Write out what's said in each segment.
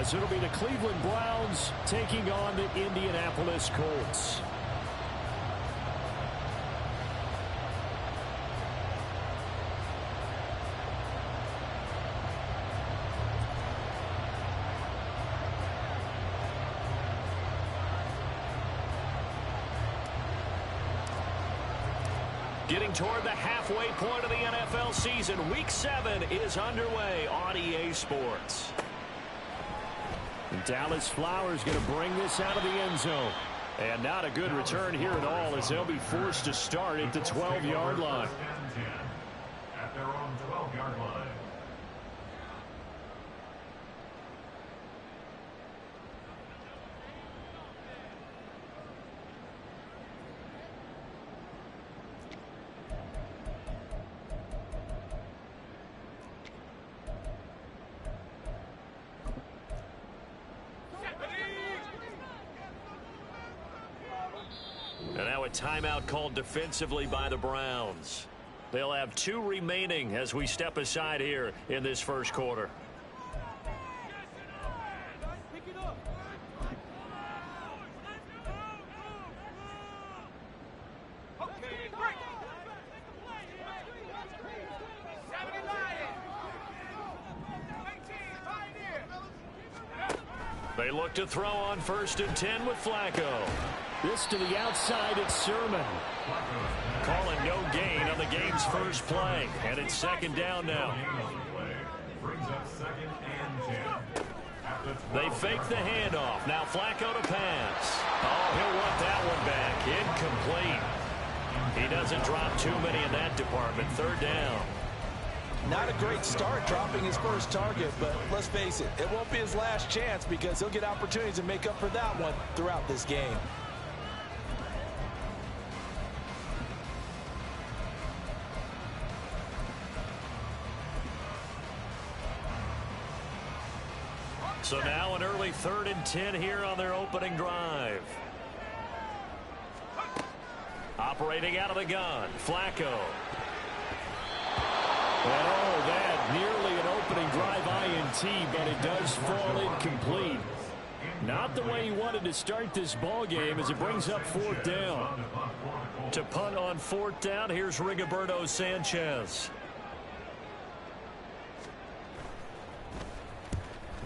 as it'll be the Cleveland Browns taking on the Indianapolis Colts. Getting toward the halfway point of the NFL season, Week 7 is underway on EA Sports. And Dallas Flowers going to bring this out of the end zone. And not a good return here at all, as they'll be forced to start at the 12-yard line. At their own 12-yard line. And now a timeout called defensively by the Browns. They'll have 2 remaining as we step aside here in this first quarter. They look to throw on 1st and 10 with Flacco. This to the outside, it's Sermon. Calling no gain on the game's first play. And it's 2nd down now. They fake the handoff. Now Flacco to pass. Oh, he'll want that one back. Incomplete. He doesn't drop too many in that department. 3rd down. Not a great start dropping his first target, but let's face it, it won't be his last chance because he'll get opportunities to make up for that one throughout this game. So now an early 3rd and 10 here on their opening drive. Operating out of the gun, Flacco. And oh, that nearly an opening drive INT, but it does fall incomplete. Not the way he wanted to start this ball game as it brings up 4th down. To punt on 4th down, here's Rigoberto Sanchez.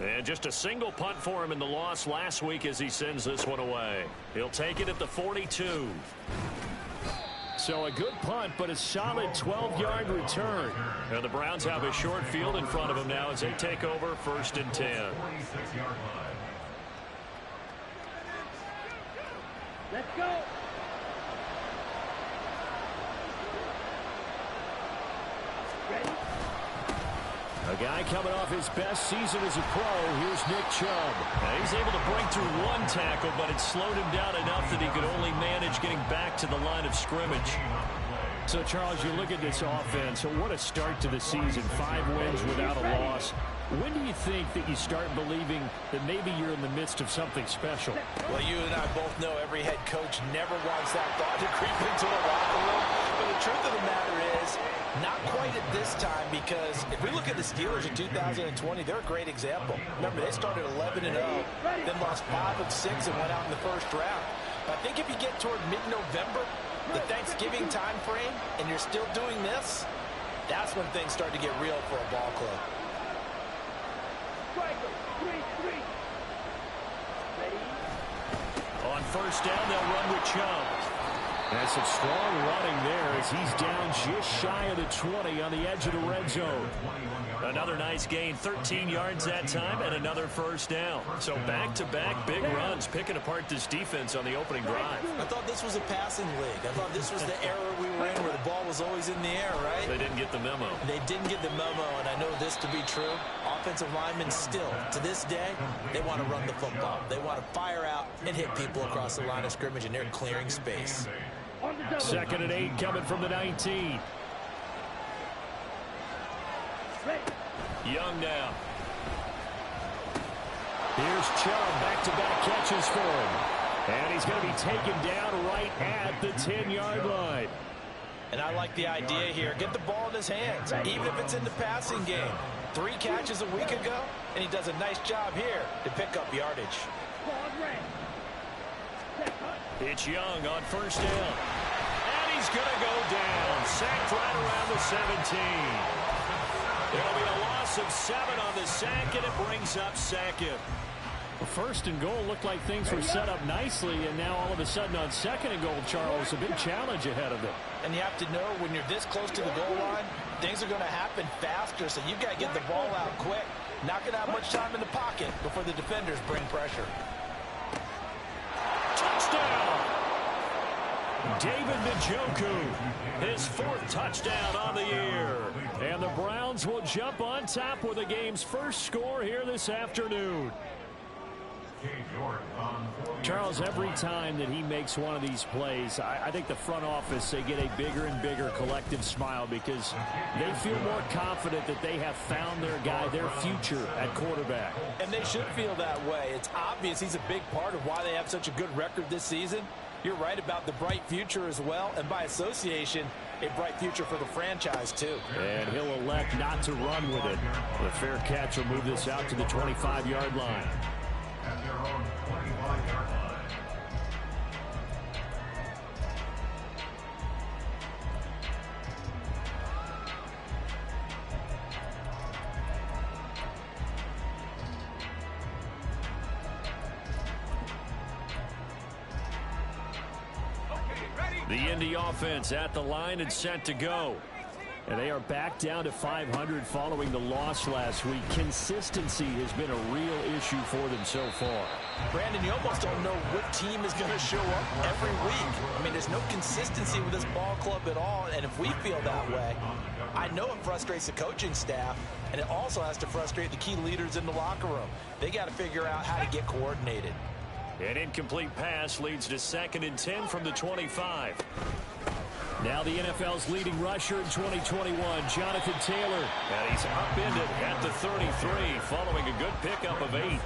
And just a single punt for him in the loss last week as he sends this one away. He'll take it at the 42. So a good punt, but a solid 12-yard return. And the Browns have a short field in front of them now as they take over 1st and 10. Let's go. Ready? A guy coming off his best season as a pro. Here's Nick Chubb. Now he's able to break through 1 tackle, but it slowed him down enough that he could only manage getting back to the line of scrimmage. So, Charles, you look at this offense, so what a start to the season. 5 wins without a loss. When do you think that you start believing that maybe you're in the midst of something special? Well, you and I both know every head coach never wants that thought to creep into a locker room. But the truth of the matter is, not quite at this time, because if we look at the Steelers in 2020, they're a great example. Remember, they started 11-0, then lost 5 of 6 and went out in the first round. But I think if you get toward mid-November, the Thanksgiving time frame, and you're still doing this, that's when things start to get real for a ball club. On 1st down, they'll run with Chubb. And some strong running there as he's down just shy of the 20 on the edge of the red zone. Another nice gain, 13 yards that time, and another 1st down. So back-to-back big runs, picking apart this defense on the opening drive. I thought this was a passing league. I thought this was the era we were in where the ball was always in the air, right? They didn't get the memo. They didn't get the memo, and I know this to be true. Offensive linemen still, to this day, they want to run the football. They want to fire out and hit people across the line of scrimmage, and they're clearing space. 2nd and 8 coming from the 19. Young now. Here's Chubb, back-to-back catches for him. And he's going to be taken down right at the 10-yard line. And I like the idea here. Get the ball in his hands, even if it's in the passing game. 3 catches a week ago, and he does a nice job here to pick up yardage. It's Young on first down. And he's going to go down. Sacked right around the 17. There'll be a loss of 7 on the sack, and it brings up second. First and goal looked like things were set up nicely, and now all of a sudden on second and goal, Charles, a big challenge ahead of them. And you have to know when you're this close to the goal line, things are going to happen faster, so you've got to get the ball out quick. Not going to have much time in the pocket before the defenders bring pressure. Touchdown! David Njoku, his 4th touchdown on the year. And the Browns will jump on top with the game's first score here this afternoon. Charles, every time that he makes one of these plays, I think the front office, they get a bigger and bigger collective smile because they feel more confident that they have found their guy, their future at quarterback. And they should feel that way. It's obvious he's a big part of why they have such a good record this season. You're right about the bright future as well, and by association, a bright future for the franchise too. And he'll elect not to run with it. The fair catch will move this out to the 25-yard line. At their own 25-yard line. The Indy offense at the line and set to go. And they are back down to 500 following the loss last week. Consistency has been a real issue for them so far. Brandon, you almost don't know what team is going to show up every week. I mean, there's no consistency with this ball club at all, and if we feel that way, I know it frustrates the coaching staff, and it also has to frustrate the key leaders in the locker room. They got to figure out how to get coordinated. An incomplete pass leads to 2nd and 10 from the 25. Now the NFL's leading rusher in 2021, Jonathan Taylor. And he's upended at the 33 following a good pickup of 8.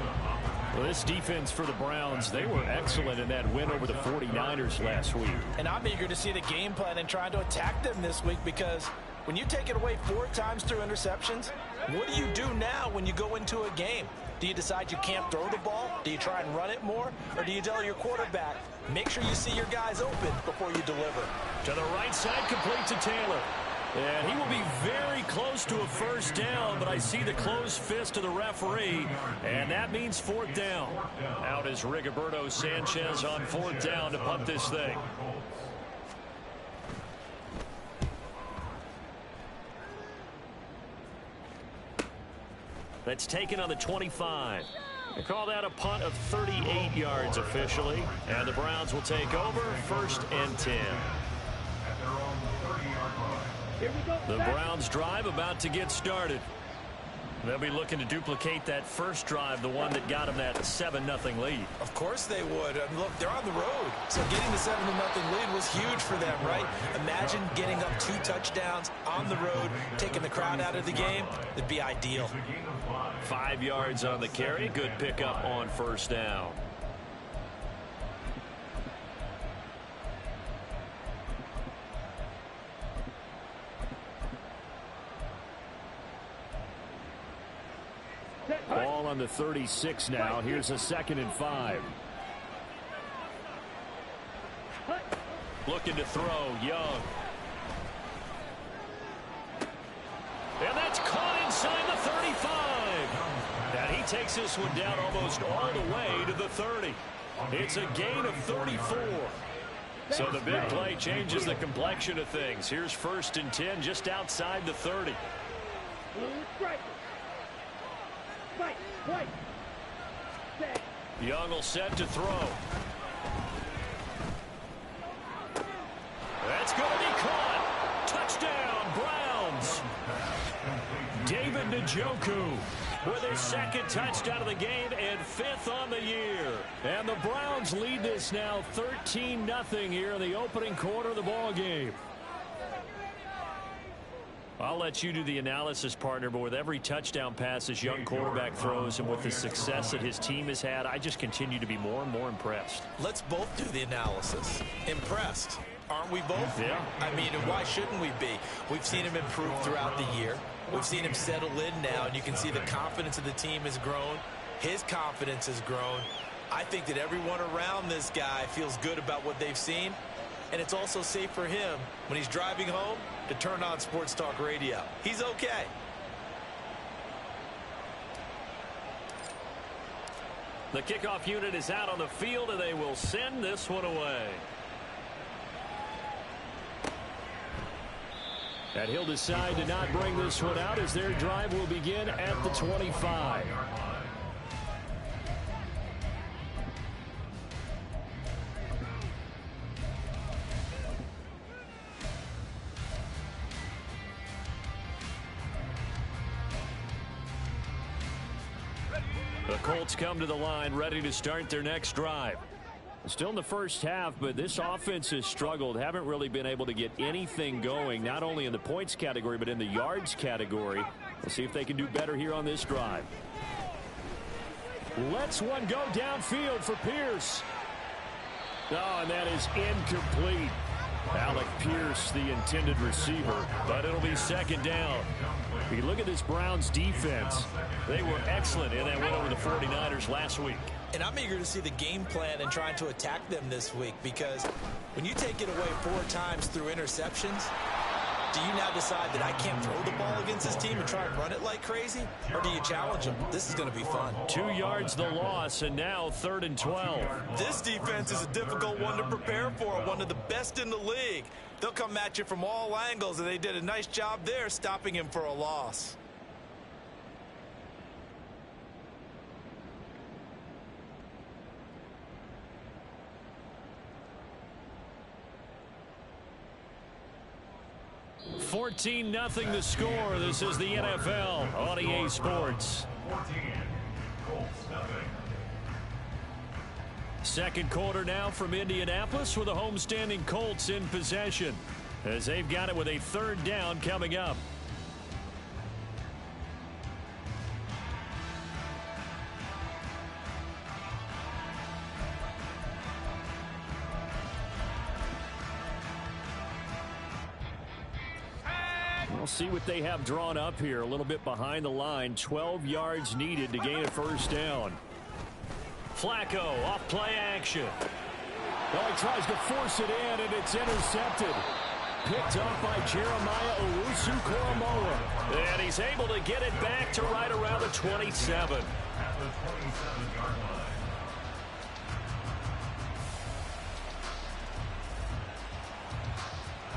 Well, this defense for the Browns, they were excellent in that win over the 49ers last week. And I'm eager to see the game plan and trying to attack them this week because when you take it away 4 times through interceptions, what do you do now when you go into a game? Do you decide you can't throw the ball? Do you try and run it more? Or do you tell your quarterback, make sure you see your guys open before you deliver? To the right side, complete to Taylor. And he will be very close to a first down, but I see the closed fist of the referee, and that means 4th down. Out is Rigoberto Sanchez on 4th down to punt this thing. That's taken on the 25. They call that a punt of 38 yards officially. And the Browns will take over 1st and 10. The Browns drive about to get started. They'll be looking to duplicate that first drive, the one that got them that 7-0 lead. Of course they would. I mean, look, they're on the road. So getting the 7-0 lead was huge for them, right? Imagine getting up 2 touchdowns on the road, taking the crowd out of the game. It'd be ideal. 5 yards on the carry. Good pickup on first down. Ball on the 36 now. Here's a 2nd and 5. Looking to throw, Young. And that's caught inside the 35. And he takes this one down almost all the way to the 30. It's a gain of 34. So the big play changes the complexion of things. Here's 1st and 10 just outside the 30. Young will set to throw. That's going to be caught. Touchdown, Browns. David Njoku with his 2nd touchdown of the game and 5th on the year. And the Browns lead this now 13-0 here in the opening quarter of the ball game. I'll let you do the analysis, partner, but with every touchdown pass this young quarterback throws and with the success that his team has had, I just continue to be more and more impressed. Let's both do the analysis. Impressed. Aren't we both? Yeah. I mean, why shouldn't we be? We've seen him improve throughout the year. We've seen him settle in now, and you can see the confidence of the team has grown. His confidence has grown. I think that everyone around this guy feels good about what they've seen, and it's also safe for him when he's driving home to turn on Sports Talk Radio. He's okay. The kickoff unit is out on the field, and they will send this one away. And he'll decide to not bring this one out as their drive will begin at the 25. The Colts come to the line ready to start their next drive. Still in the first half, but this offense has struggled. Haven't really been able to get anything going, not only in the points category, but in the yards category. We'll see if they can do better here on this drive. Lets one go downfield for Pierce. Oh, and that is incomplete. Alec Pierce, the intended receiver, but it'll be second down. You look at this Browns defense. They were excellent in that win over the 49ers last week. And I'm eager to see the game plan and trying to attack them this week, because when you take it away 4 times through interceptions, do you now decide that I can't throw the ball against this team and try and run it like crazy? Or do you challenge them? This is going to be fun. 2 yards the loss, and now 3rd and 12. This defense is a difficult one to prepare for, one of the best in the league. They'll come at you from all angles, and they did a nice job there stopping him for a loss. $14-0 the score. This is the NFL on EA Sports. 14, Colts, nothing. Second quarter now from Indianapolis with the homestanding Colts in possession as they've got it with a 3rd down coming up. We'll see what they have drawn up here. A little bit behind the line. 12 yards needed to gain a 1st down. Flacco off play action. Well, he tries to force it in, and it's intercepted. Picked up by Jeremiah Owusu-Koramoah. And he's able to get it back to right around the 27. At the 27-yard line.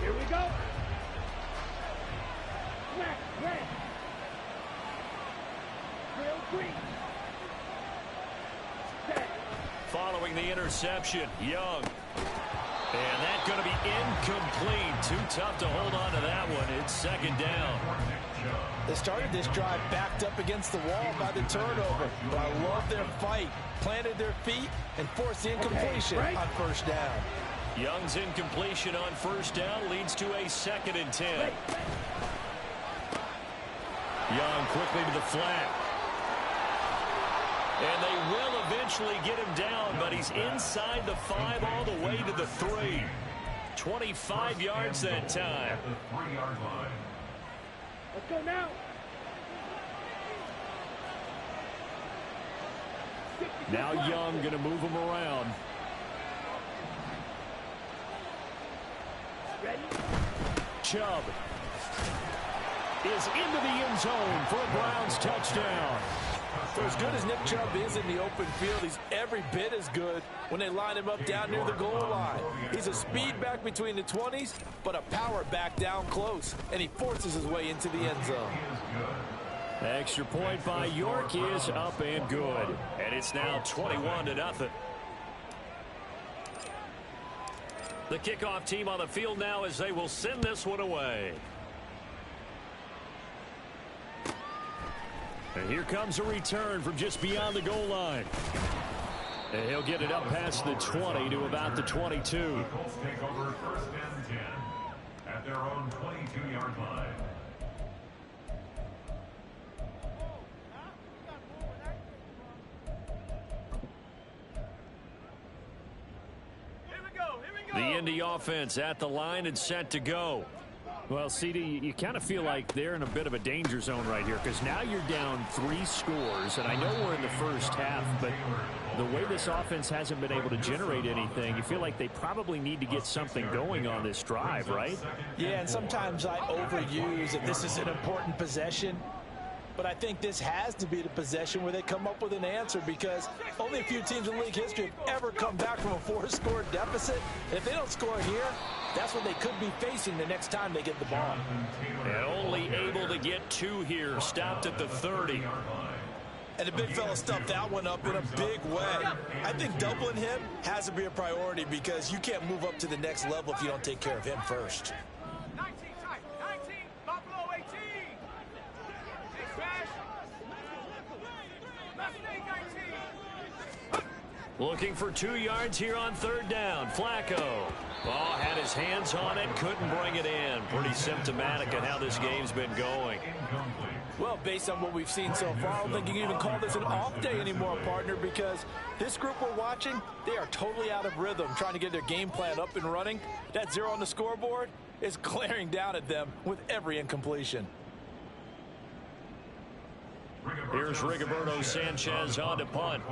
Here we go. Smack, red. Real green. Set. Following the interception, Young. And that's going to be incomplete. Too tough to hold on to that one. It's 2nd down. They started this drive backed up against the wall by the turnover, but I love their fight. Planted their feet and forced the incompletion on 1st down. Young's incompletion on 1st down leads to a 2nd and 10. Young quickly to the flat. And they will eventually get him down, but he's inside the 5 all the way to the 3. 25 yards that time. At the 3-yard line. Let's go now. Now Young going to move him around. Ready? Chubb is into the end zone for a Browns touchdown. For as good as Nick Chubb is in the open field, he's every bit as good when they line him up down near the goal line. He's a speed back between the 20s, but a power back down close, and he forces his way into the end zone. Extra point by York is up and good. And it's now 21-0. The kickoff team on the field now as they will send this one away. And here comes a return from just beyond the goal line. And he'll get it up past the 20 to about the 22. The Colts take over 1st and 10 at their own 22-yard line. The Indy offense at the line and set to go. Well, CD, you kind of feel like they're in a bit of a danger zone right here because now you're down 3 scores, and I know we're in the first half, but the way this offense hasn't been able to generate anything, you feel like they probably need to get something going on this drive, right? Yeah, and sometimes I overuse that this is an important possession. But I think this has to be the possession where they come up with an answer because only a few teams in league history have ever come back from a 4-score deficit. And if they don't score here, that's what they could be facing the next time they get the ball. And only able to get 2 here, stopped at the 30. And the big fella stuffed that one up in a big way. I think doubling him has to be a priority because you can't move up to the next level if you don't take care of him first. Looking for 2 yards here on 3rd down. Flacco. Oh, had his hands on it, couldn't bring it in. Pretty symptomatic of how this game's been going. Well, based on what we've seen so far, I don't think you can even call this an off day anymore, partner, because this group we're watching, they are totally out of rhythm, trying to get their game plan up and running. That 0 on the scoreboard is glaring down at them with every incompletion. Here's Rigoberto Sanchez on to punt.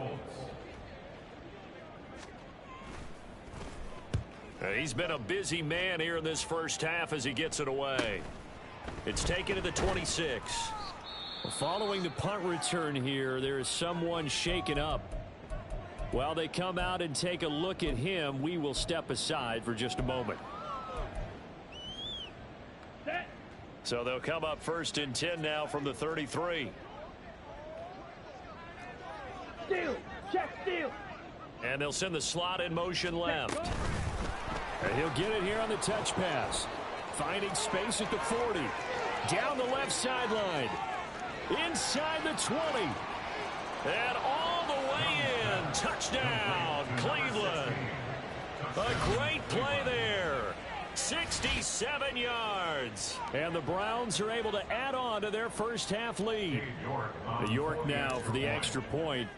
He's been a busy man here in this first half as he gets it away. It's taken to the 26. Following the punt return here, there is someone shaken up. While they come out and take a look at him, we will step aside for just a moment. So they'll come up 1st and 10 now from the 33. Steal. Check steal. And they'll send the slot in motion left. And he'll get it here on the touch pass. Finding space at the 40. Down the left sideline. Inside the 20. And all the way in. Touchdown, Cleveland. A great play there. 67 yards. And the Browns are able to add on to their first half lead. York now for the extra point.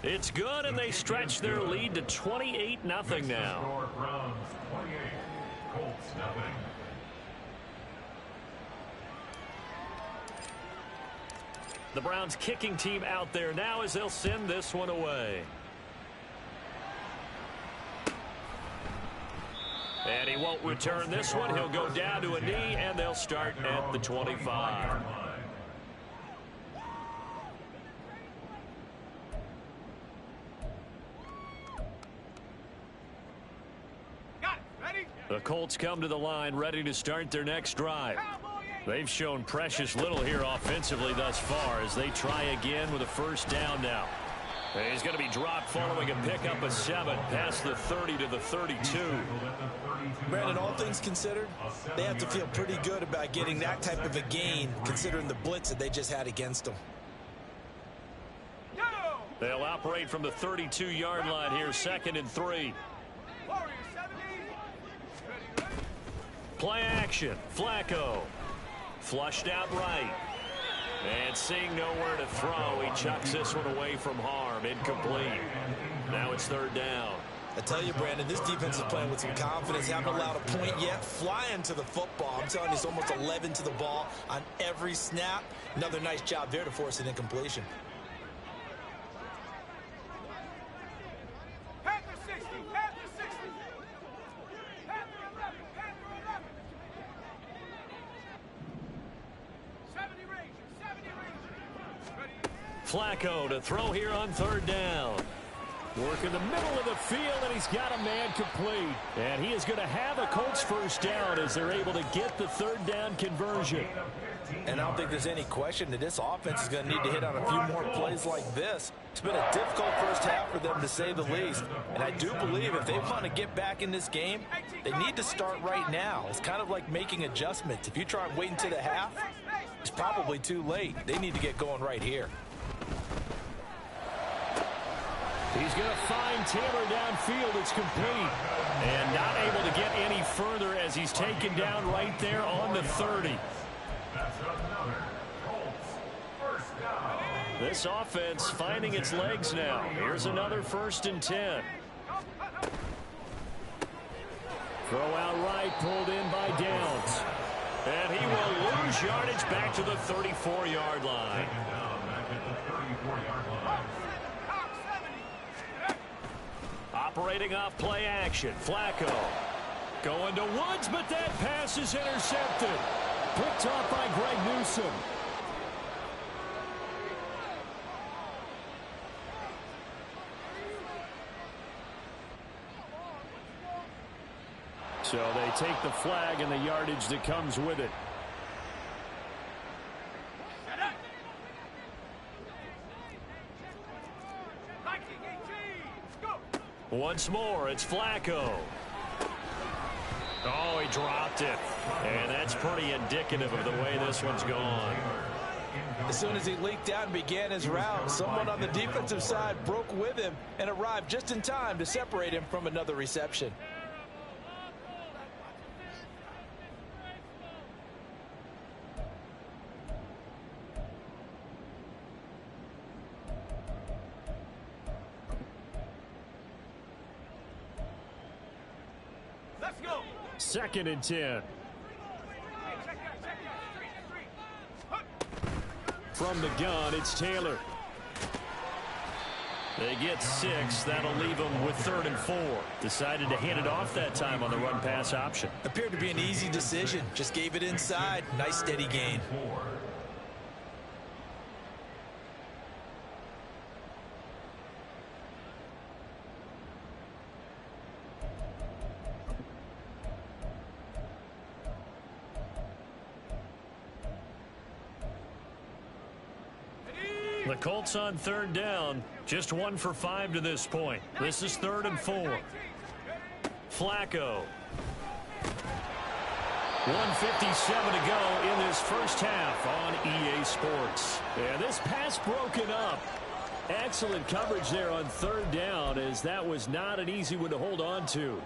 It's good, and they stretch their lead to 28-0 now. Colts, nothing. The Browns kicking team out there now as they'll send this one away. And he won't return this one. He'll go down to a knee, and they'll start at the 25. The Colts come to the line ready to start their next drive. They've shown precious little here offensively thus far as they try again with a 1st down now. And he's going to be dropped following a pickup of 7 past the 30 to the 32. Brandon, all things considered, they have to feel pretty good about getting that type of a gain considering the blitz that they just had against them. They'll operate from the 32-yard line here, 2nd and 3. Play action. Flacco. Flushed out right. And seeing nowhere to throw, he chucks this one away from harm. Incomplete. Now it's 3rd down. I tell you, Brandon, this defense is playing with some confidence. Haven't allowed a point yet. Flying to the football. I'm telling you, it's almost 11 to the ball on every snap. Another nice job there to force an incompletion. Flacco to throw here on 3rd down. Work in the middle of the field, and he's got a man complete. And he is going to have a Colts 1st down as they're able to get the 3rd down conversion. And I don't think there's any question that this offense is going to need to hit on a few more plays like this. It's been a difficult first half for them, to say the least. And I do believe if they want to get back in this game, they need to start right now. It's kind of like making adjustments. If you try and wait until the half, it's probably too late. They need to get going right here. He's going to find Taylor downfield. It's complete. And not able to get any further as he's taken down right there on the 30. That's another Colts 1st down. This offense finding its legs now. Here's another 1st and 10. Throw out right, pulled in by Downs. And he will lose yardage back to the 34-yard line. Operating off play action. Flacco going to Woods, but that pass is intercepted. Picked off by Greg Newsome. So they take the flag and the yardage that comes with it. Once more, it's Flacco. Oh, he dropped it. And that's pretty indicative of the way this one's gone. As soon as he leaked out and began his route, someone on the defensive side broke with him and arrived just in time to separate him from another reception. Second and 10. From the gun, it's Taylor. They get 6. That'll leave them with 3rd and 4. Decided to hand it off that time on the run-pass option. Appeared to be an easy decision. Just gave it inside. Nice steady gain. The Colts on 3rd down. Just 1 for 5 to this point. This is 3rd and 4. Flacco. 1:57 to go in this first half on EA Sports. And this pass broken up. Excellent coverage there on 3rd down, as that was not an easy one to hold on to.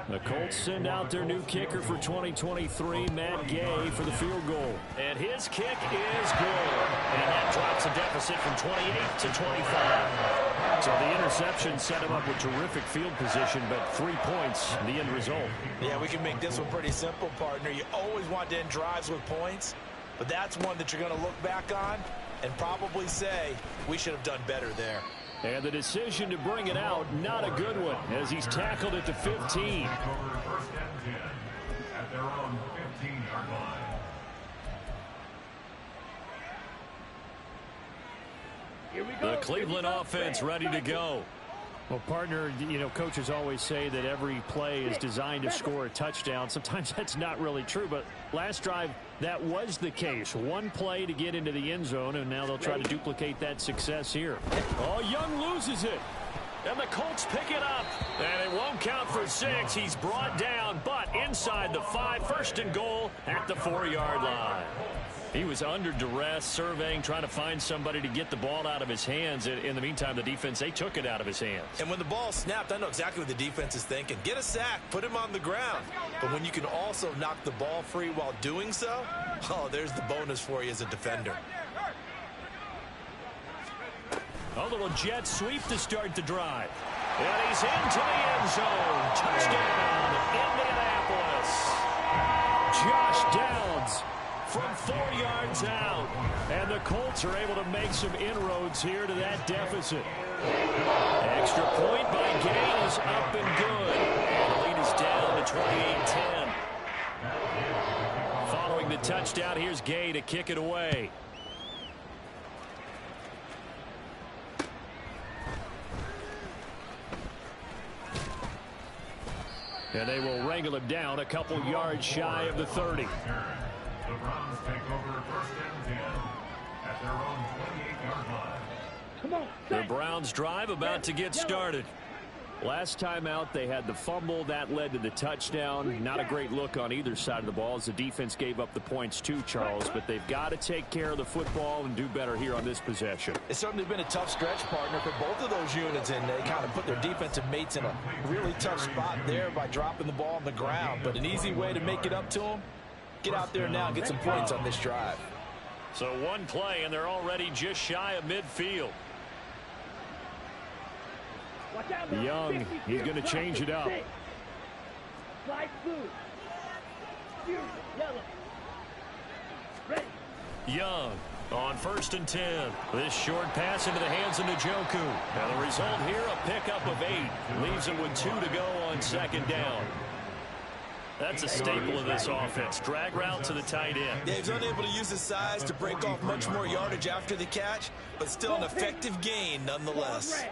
The Colts send out their new kicker for 2023, Matt Gay, for the field goal. And his kick is good. And that drops a deficit from 28 to 25. So the interception set him up with terrific field position, but 3 points, the end result. Yeah, we can make this one pretty simple, partner. You always want to end drives with points, but that's one that you're going to look back on and probably say, we should have done better there. And the decision to bring it out, not a good one, as he's tackled at the 15. First and 10 at their own 15-yard line. Here we go. The Cleveland offense ready to go. Well, partner, you know, coaches always say that every play is designed to score a touchdown. Sometimes that's not really true, but last drive, that was the case. One play to get into the end zone, and now they'll try to duplicate that success here. Oh, Young loses it. And the Colts pick it up. And it won't count for 6. He's brought down, but inside the 5, 1st and goal at the 4-yard line. He was under duress, surveying, trying to find somebody to get the ball out of his hands. In the meantime, the defense, they took it out of his hands. And when the ball snapped, I know exactly what the defense is thinking. Get a sack, put him on the ground. But when you can also knock the ball free while doing so, oh, there's the bonus for you as a defender. A little jet sweep to start the drive. And he's into the end zone. Touchdown, Indianapolis. Josh Downs from 4 yards out. And the Colts are able to make some inroads here to that deficit. Extra point by Gay is up and good. And the lead is down to 28-10. Following the touchdown, here's Gay to kick it away. And they will wrangle him down a couple yards shy of the 30. The Browns take over 1st and 10 at their own 28-yard line. Come on. The Browns drive about to get started. Last time out, they had the fumble. That led to the touchdown. Not a great look on either side of the ball as the defense gave up the points too, Charles. But they've got to take care of the football and do better here on this possession. It's certainly been a tough stretch, partner, for both of those units, and they kind of put their defensive mates in a really tough spot there by dropping the ball on the ground. But an easy way to make it up to them, get out there now and get some points on this drive. So one play, and they're already just shy of midfield. Watch out, Young, he's going to change it up. Slide blue. Fusion, yellow. Ready. Young on 1st and 10. This short pass into the hands of Njoku. Now the result here, a pickup of 8. Leaves it with 2 to go on 2nd down. That's a staple of this offense. Drag route to the tight end. Yeah, he's unable to use his size to break off much more yardage after the catch, but still an effective gain nonetheless.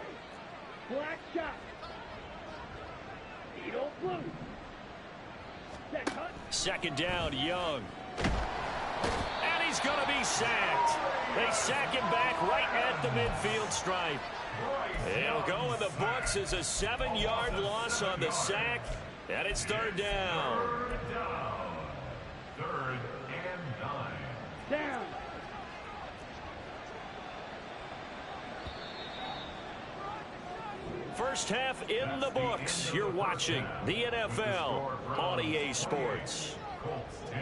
Black shot. Needle blue. Set cut. 2nd down, Young. And he's going to be sacked. They sack him back right at the midfield stripe. It'll go in the books as a 7-yard loss on the sack. And it's 3rd down. 3rd and 9. Down. First half in the books. You're watching the NFL on EA Sports. Colts 10.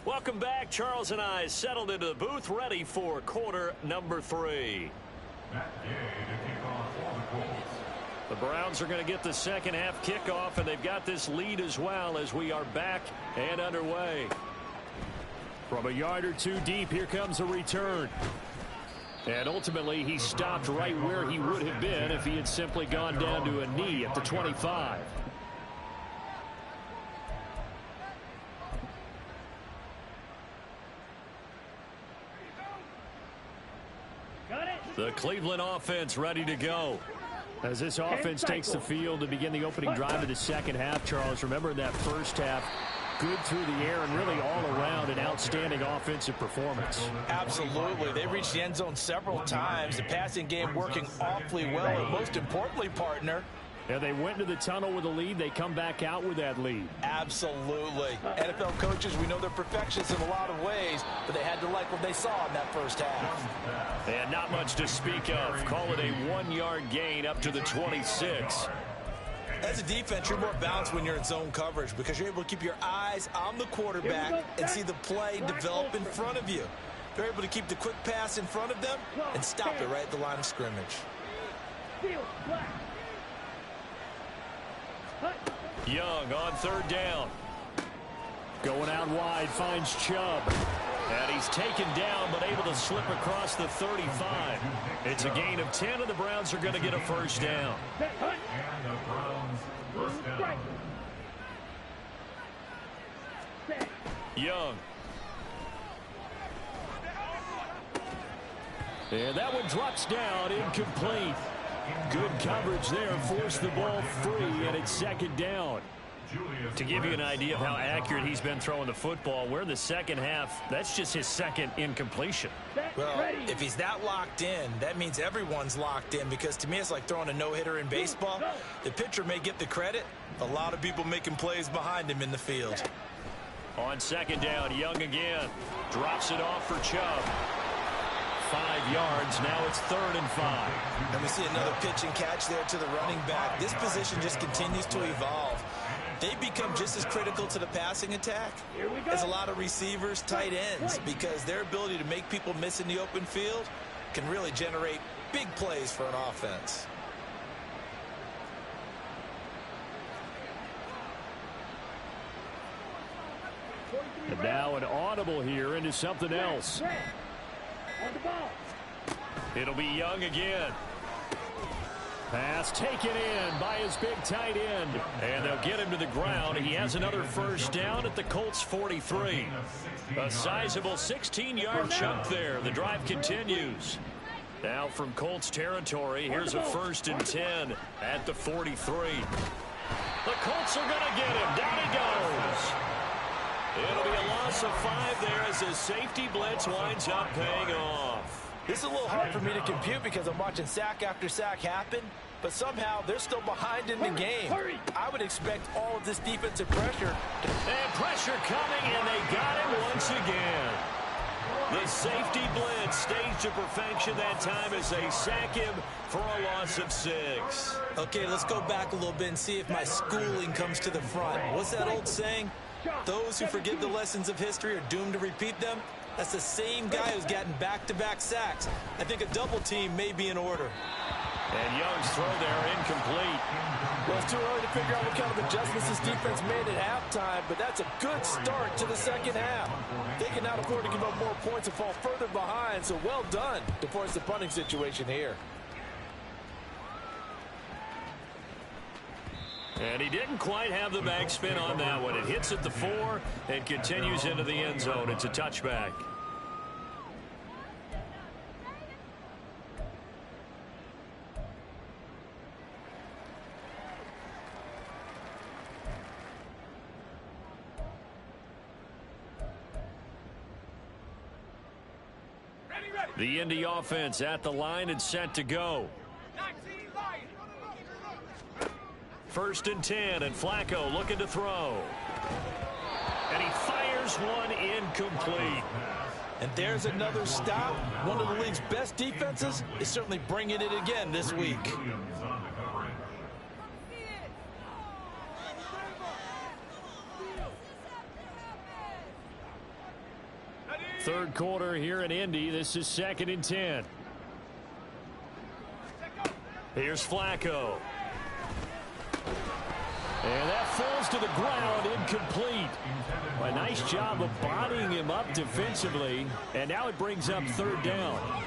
Welcome back. Charles and I settled into the booth, ready for quarter number 3. Matt Gay to kick off for the Colts. The Browns are going to get the second half kickoff, and they've got this lead as well as we are back and underway. From a yard or 2 deep, here comes a return. And ultimately, he stopped right where he would have been if he had simply gone down to a knee at the 25. The Cleveland offense ready to go. As this offense takes the field to begin the opening drive of the second half, Charles, remember in that first half, good through the air and really all around an outstanding offensive performance. Absolutely. They reached the end zone several times. The passing game working awfully well. And most importantly, partner, Yeah, they went to the tunnel with a lead. They come back out with that lead. absolutely. NFL coaches, we know they're perfectionists in a lot of ways, but they had to like what they saw in that first half. And not much to speak of. Call it a 1-yard gain up to the 26. As a defense, you're more balanced when you're in zone coverage because you're able to keep your eyes on the quarterback and see the play develop in front of you. They're able to keep the quick pass in front of them and stop it right at the line of scrimmage. Field, black. Young on 3rd down. Going out wide, finds Chubb. And he's taken down, but able to slip across the 35. It's a gain of 10, and the Browns are going to get a first down. And the Browns first down. Young. And that one drops down, incomplete. Good coverage there, forced the ball free, and it's 2nd down. To give you an idea of how accurate he's been throwing the football, we're in the second half. That's just his 2nd incompletion. Well, if he's that locked in, that means everyone's locked in because to me it's like throwing a no-hitter in baseball. The pitcher may get the credit. A lot of people making plays behind him in the field. On 2nd down, Young again. Drops it off for Chubb. 5 yards. Now it's 3rd and 5. And we see another pitch and catch there to the running back. This position just continues to evolve. They become just as critical to the passing attack as a lot of receivers, tight ends, because their ability to make people miss in the open field can really generate big plays for an offense. And now an audible here into something else. On the ball. It'll be Young again. Pass taken in by his big tight end. And they'll get him to the ground. He has another first down at the Colts 43. A sizable 16-yard chunk there. The drive continues. Now from Colts territory, here's a 1st and 10 at the 43. The Colts are going to get him. Down he goes. It'll be a loss of 5 there as the safety blitz winds up paying off. This is a little hard for me to compute because I'm watching sack after sack happen, but somehow they're still behind in the game. I would expect all of this defensive pressure. And pressure coming, and they got him once again. The safety blitz staged to perfection that time as they sack him for a loss of 6. Okay, let's go back a little bit and see if my schooling comes to the front. What's that old saying? Those who forget the lessons of history are doomed to repeat them. That's the same guy who's gotten back-to-back sacks. I think a double team may be in order. And Young's throw there incomplete. Well, it's too early to figure out what kind of adjustments this defense made at halftime, but that's a good start to the second half. They cannot afford to give up more points and fall further behind, so well done to force the punting situation here. And he didn't quite have the backspin on that one. It hits at the 4 and continues into the end zone. It's a touchback. The Indy offense at the line and set to go. 1st and 10, and Flacco looking to throw. And he fires one incomplete. And there's another stop. One of the league's best defenses is certainly bringing it again this week. Third quarter here in Indy. This is 2nd and 10. Here's Flacco. And that falls to the ground, incomplete. A nice job of bodying him up defensively. And now it brings up 3rd down.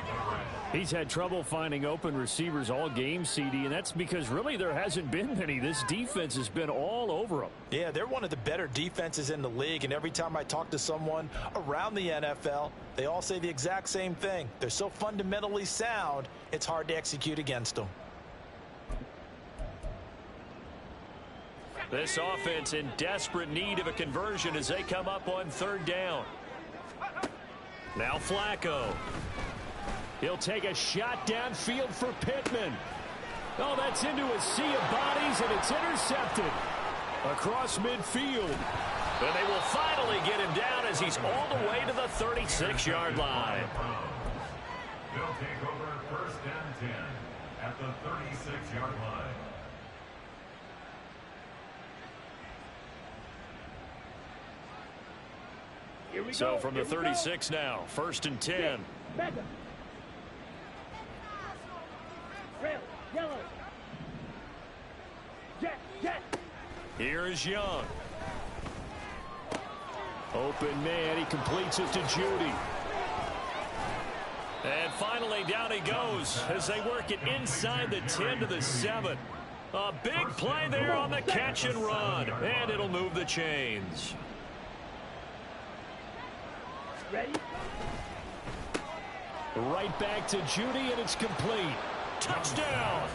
He's had trouble finding open receivers all game, CD, and that's because really there hasn't been many. This defense has been all over them. Yeah, they're one of the better defenses in the league, and every time I talk to someone around the NFL, they all say the exact same thing. They're so fundamentally sound, it's hard to execute against them. This offense in desperate need of a conversion as they come up on 3rd down. Now Flacco. He'll take a shot downfield for Pittman. Oh, that's into a sea of bodies, and it's intercepted across midfield. And they will finally get him down as he's all the way to the 36-yard line. They'll take over 1st and 10 at the 36-yard line. So from the 36 now, 1st and 10. Back up. Red, yellow. Jet. Here is Young. Open man, he completes it to Judy. And finally down he goes as they work it inside the 10 to the 7. A big play there on the catch and run. And it'll move the chains. Ready? Right back to Judy, and it's complete. Touchdown.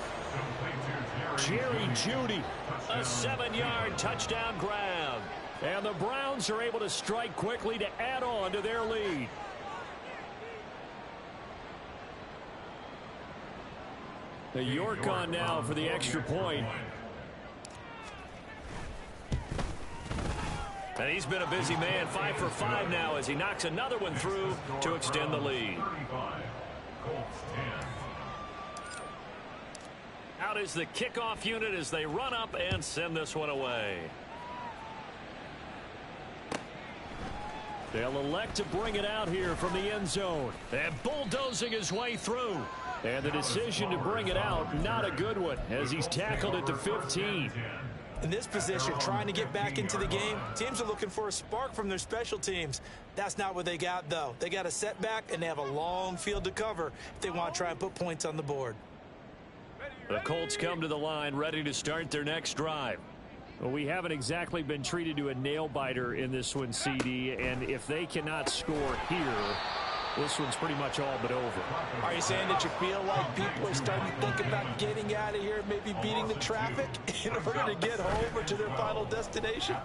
Jerry Judy. A 7-yard touchdown grab. And the Browns are able to strike quickly to add on to their lead. The York on now for the extra point. And he's been a busy man, 5 for 5 now as he knocks another one through to extend the lead. Out is the kickoff unit as they run up and send this one away. They'll elect to bring it out here from the end zone. And bulldozing his way through. And the decision to bring it out, not a good one, as he's tackled at the 15. In this position, trying to get back into the game, teams are looking for a spark from their special teams. That's not what they got, though. They got a setback, and they have a long field to cover if they want to try and put points on the board. The Colts come to the line ready to start their next drive. Well, we haven't exactly been treated to a nail-biter in this one, CD, and if they cannot score here, this one's pretty much all but over. Are you saying that you feel like people are starting to think about getting out of here, maybe beating the traffic in order to get home or to their final destination?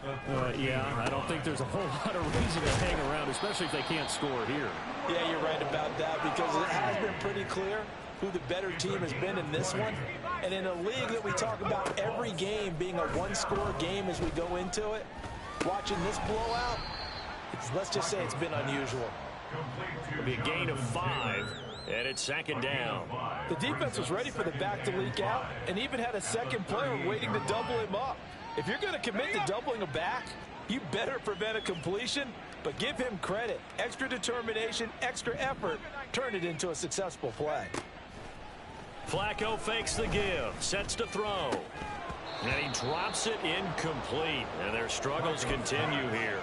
Yeah, I don't think there's a whole lot of reason to hang around, especially if they can't score here. Yeah, you're right about that, because it has been pretty clear who the better team has been in this one. And in a league that we talk about every game being a one-score game as we go into it, watching this blowout, let's just say it's been unusual. It'll be a gain of 5, and it's second down. The defense was ready for the back to leak out and even had a second player waiting to double him up. If you're going to commit to doubling a back, you better prevent a completion, but give him credit. Extra determination, extra effort, turn it into a successful play. Flacco fakes the give, sets to throw. And he drops it incomplete. And their struggles continue here.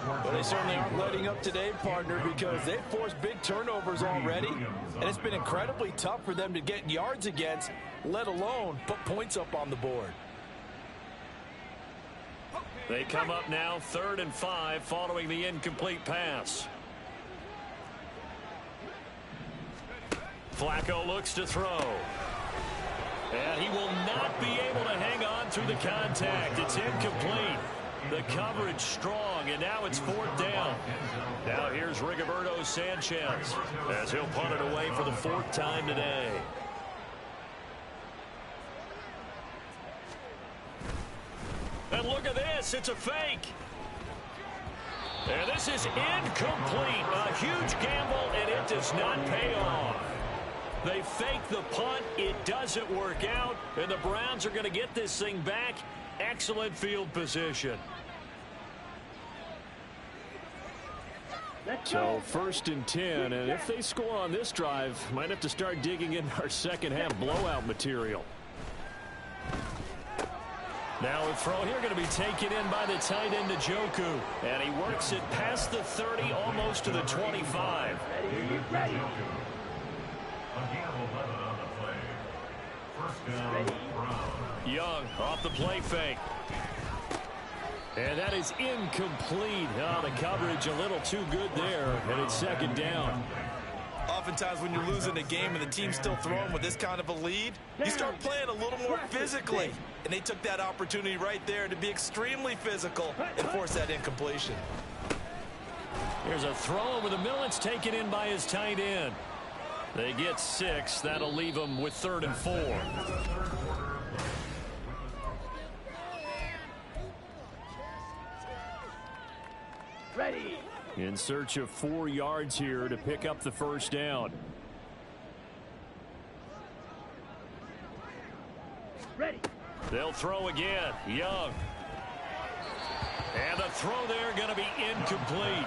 Well, they certainly aren't letting up today, partner, because they've forced big turnovers already, and it's been incredibly tough for them to get yards against, let alone put points up on the board. They come up now 3rd and 5 following the incomplete pass. Flacco looks to throw. And he will not be able to hang on through the contact. It's incomplete. The coverage strong, and now it's 4th down. Now here's Rigoberto Sanchez as he'll punt it away for the 4th time today. And look at this. It's a fake. And this is incomplete. A huge gamble, and it does not pay off. They fake the punt. It doesn't work out, and the Browns are going to get this thing back. Excellent field position. So 1st and 10, and if they score on this drive, might have to start digging in our second half blowout material. Now a throw here going to be taken in by the tight end Njoku, and he works it past the 30, almost to the 25. Ready. Young off the play fake. And that is incomplete. Oh, the coverage a little too good there, and it's 2nd down. Oftentimes when you're losing a game and the team's still throwing with this kind of a lead, you start playing a little more physically. And they took that opportunity right there to be extremely physical and force that incompletion. Here's a throw over the middle. It's taken in by his tight end. They get 6. That'll leave them with 3rd and 4. Ready. In search of 4 yards here to pick up the 1st down. Ready. They'll throw again. Young. And the throw there going to be incomplete.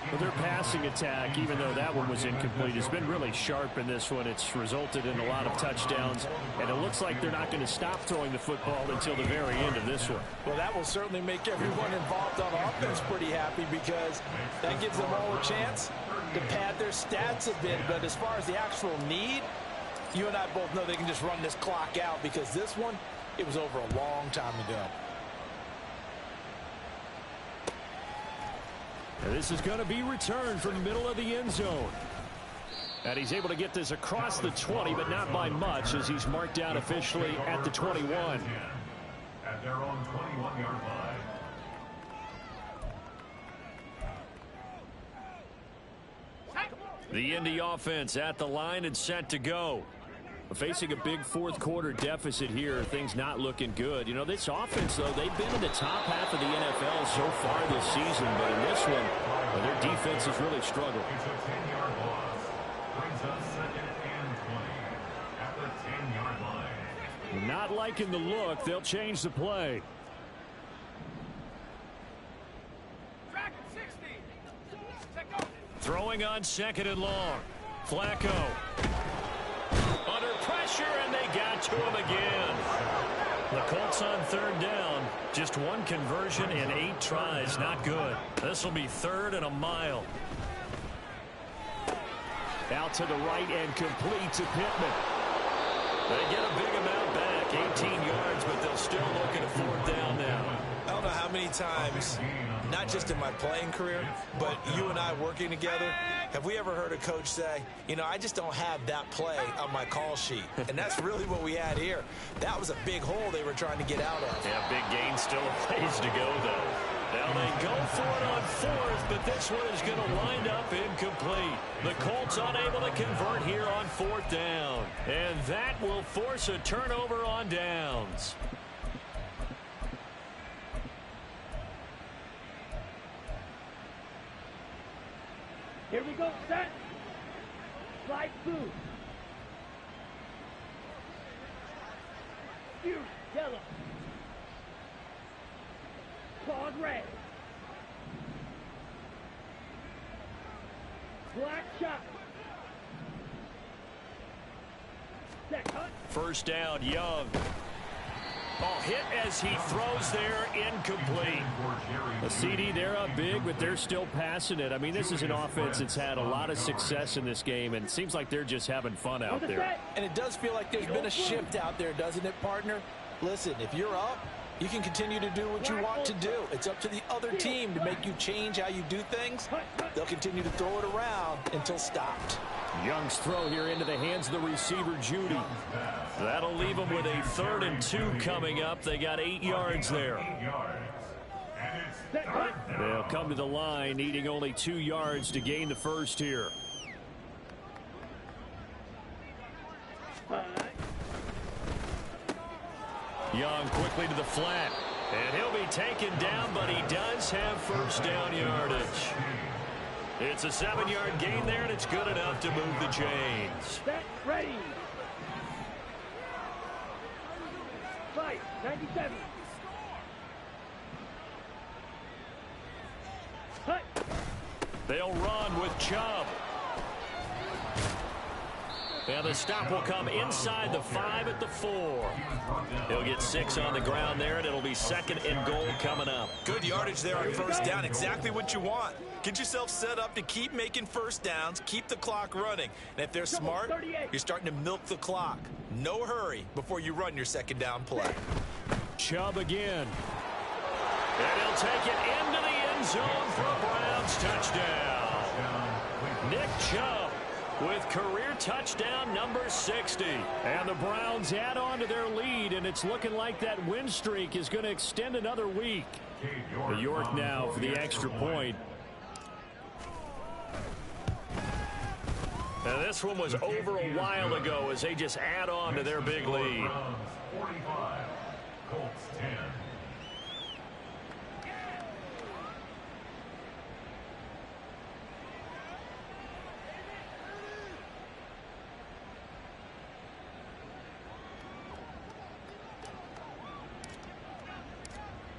Well, their passing attack, even though that one was incomplete, has been really sharp in this one. It's resulted in a lot of touchdowns, and it looks like they're not going to stop throwing the football until the very end of this one. Well, that will certainly make everyone involved on offense pretty happy, because that gives them all a chance to pad their stats a bit. But as far as the actual need, you and I both know they can just run this clock out, because this one, it was over a long time ago. And this is going to be returned from the middle of the end zone. And he's able to get this across the 20, but not by much, as he's marked down officially at the 21. At their own 21-yard line. The Indy offense at the line and set to go. Facing a big 4th quarter deficit here, things not looking good. You know, this offense, though, they've been in the top half of the NFL so far this season, but in this one, well, their defense has really struggled. It's a 10-yard loss. Brings us 2nd and 20 at the 10-yard line. Not liking the look. They'll change the play. Throwing on 2nd and long. Flacco. Under pressure, and they got to him again. The Colts on 3rd down. Just 1 conversion in 8 tries. Not good. This will be 3rd and a mile. Out to the right and complete to Pittman. They get a big amount back, 18 yards, but they'll still look at a 4th down now. I don't know how many times, not just in my playing career, but you and I working together, have we ever heard a coach say, you know, I just don't have that play on my call sheet? And that's really what we had here. That was a big hole they were trying to get out of. Yeah, big gain, still a ways to go, though. Now they go for it on fourth, but this one is going to wind up incomplete. The Colts unable to convert here on fourth down. And that will force a turnover on downs. Here we go, set. Slide through. Fuse, yellow. Claws red. Black shot. Set, cut. First down, Young. Oh, hit as he throws there, incomplete. A CD, they're up big, but they're still passing it. I mean, this is an offense that's had a lot of success in this game, and it seems like they're just having fun out there. And it does feel like there's been a shift out there, doesn't it, partner? Listen, if you're up, you can continue to do what you want to do. It's up to the other team to make you change how you do things. They'll continue to throw it around until stopped. Young's throw here into the hands of the receiver, Judy. That'll leave them with a 3rd and 2 coming up. They got 8 yards there. They'll come to the line, needing only 2 yards to gain the first here. Young quickly to the flat. And he'll be taken down, but he does have first down yardage. It's a 7-yard gain there, and it's good enough to move the chains. Set, ready. Fight, 97. Cut. They'll run with Chubb. And the stop will come inside the 5 at the 4. He'll get 6 on the ground there, and it'll be 2nd and goal coming up. Good yardage there on first down. Exactly what you want. Get yourself set up to keep making first downs, keep the clock running. And if they're smart, you're starting to milk the clock. No hurry before you run your 2nd down play. Chubb again. And he'll take it into the end zone for a Browns touchdown. Nick Chubb with career touchdown number 60. And the Browns add on to their lead, and it's looking like that win streak is going to extend another week. York now for the extra point. And this one was over a while ago as they just add on to their big lead. 45, Colts 10.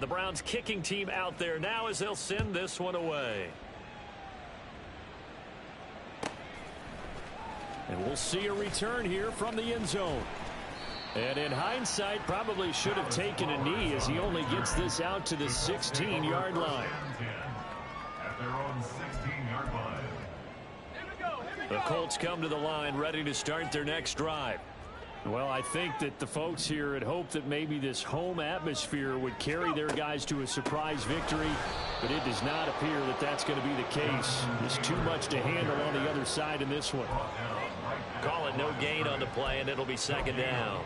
The Browns kicking team out there now as they'll send this one away. And we'll see a return here from the end zone. And in hindsight, probably should have taken a knee as he only gets this out to the 16-yard line. At their own 16-yard line. The Colts come to the line ready to start their next drive. Well, I think that the folks here had hoped that maybe this home atmosphere would carry their guys to a surprise victory, but it does not appear that that's going to be the case. There's too much to handle on the other side in this one. Call it no gain on the play, and it'll be 2nd down.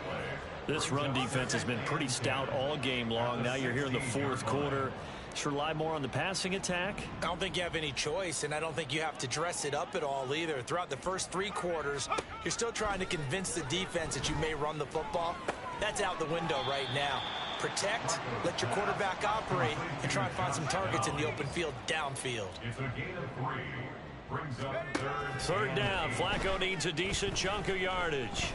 This run defense has been pretty stout all game long. Now you're here in the 4th quarter. Just rely more on the passing attack? I don't think you have any choice, and I don't think you have to dress it up at all either. Throughout the first 3 quarters, you're still trying to convince the defense that you may run the football. That's out the window right now. Protect, let your quarterback operate, and try and find some targets in the open field downfield. It's a gain of 3. Brings up 3rd down. Flacco needs a decent chunk of yardage.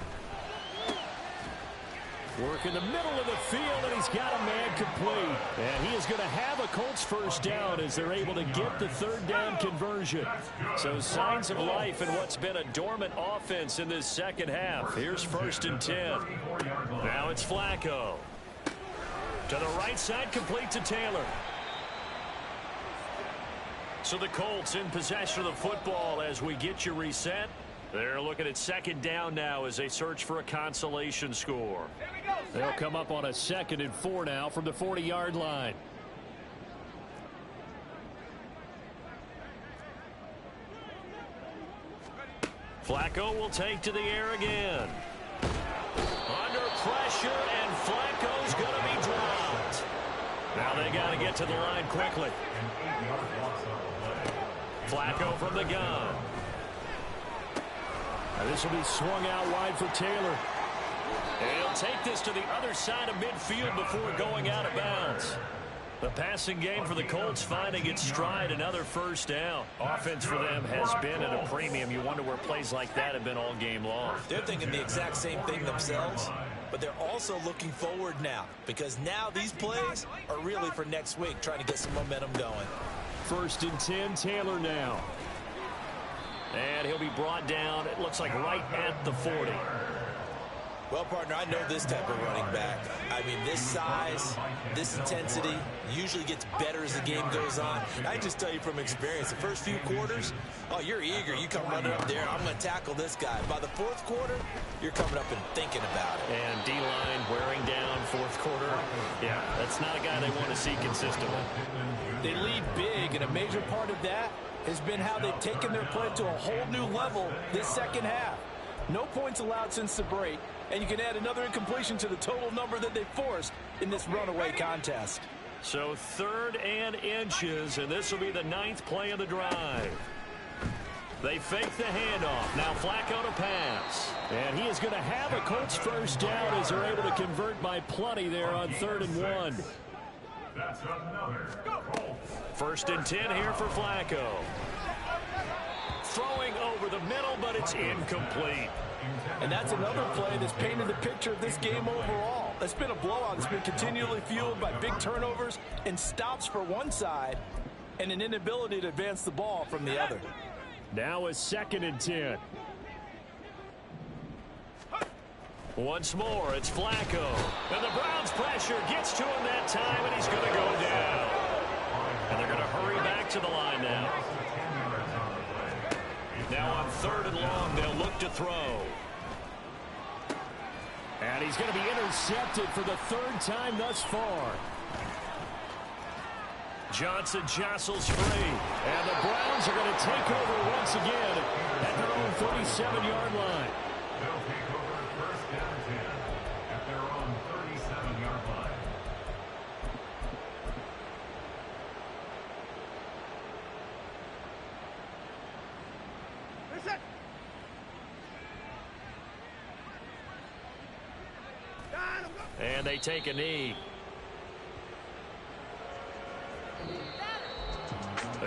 Work in the middle of the field, and he's got a man complete. And he is going to have a Colts first down as they're able to get the 3rd down conversion. So signs of life in what's been a dormant offense in this 2nd half. Here's 1st and 10. Now it's Flacco. To the right side, complete to Taylor. So the Colts in possession of the football as we get you reset. They're looking at 2nd down now as they search for a consolation score. They'll come up on a 2nd and 4 now from the 40-yard line. Flacco will take to the air again. Under pressure, and Flacco's going to be dropped. Now they got to get to the line quickly. Flacco from the gun. Now this will be swung out wide for Taylor. And he'll take this to the other side of midfield before going out of bounds. The passing game for the Colts finding its stride, another first down. Offense for them has been at a premium. You wonder where plays like that have been all game long. They're thinking the exact same thing themselves, but they're also looking forward now because now these plays are really for next week, trying to get some momentum going. 1st and 10, Taylor now. And he'll be brought down, it looks like right at the 40. Well, partner, I know this type of running back. I mean, this size, this intensity usually gets better as the game goes on. I just tell you from experience, the first few quarters, oh, you're eager. You come running up there, I'm going to tackle this guy. By the 4th quarter, you're coming up and thinking about it. And D-line wearing down 4th quarter. Yeah, that's not a guy they want to see consistently. They lead big, and a major part of that has been how they've taken their play to a whole new level this second half. No points allowed since the break, and you can add another incompletion to the total number that they forced in this runaway contest. So 3rd and inches, and this will be the 9th play of the drive. They fake the handoff. Now Flacco to pass. And he is going to have a Colts first down as they're able to convert by plenty there on 3rd and 1. That's another Colts. 1st and 10 here for Flacco. Throwing over the middle, but it's incomplete. And that's another play that's painted the picture of this game overall. It's been a blowout. It's been continually fueled by big turnovers and stops for one side and an inability to advance the ball from the other. Now a 2nd and 10. Once more, it's Flacco. And the Browns' pressure gets to him that time, and he's going to go down. And they're going to hurry back to the line now. Now on 3rd and long, they'll look to throw. And he's going to be intercepted for the 3rd time thus far. Johnson jostles free. And the Browns are going to take over once again at their own 37-yard line. They'll take over 1st and 10 at their own 37-yard line. And they take a knee.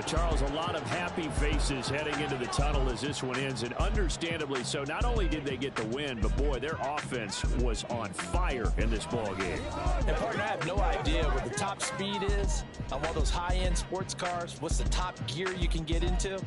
Charles, a lot of happy faces heading into the tunnel as this one ends, and understandably so. Not only did they get the win, but boy, their offense was on fire in this ball game. And partner, I have no idea what the top speed is on one of those high-end sports cars. What's the top gear you can get into?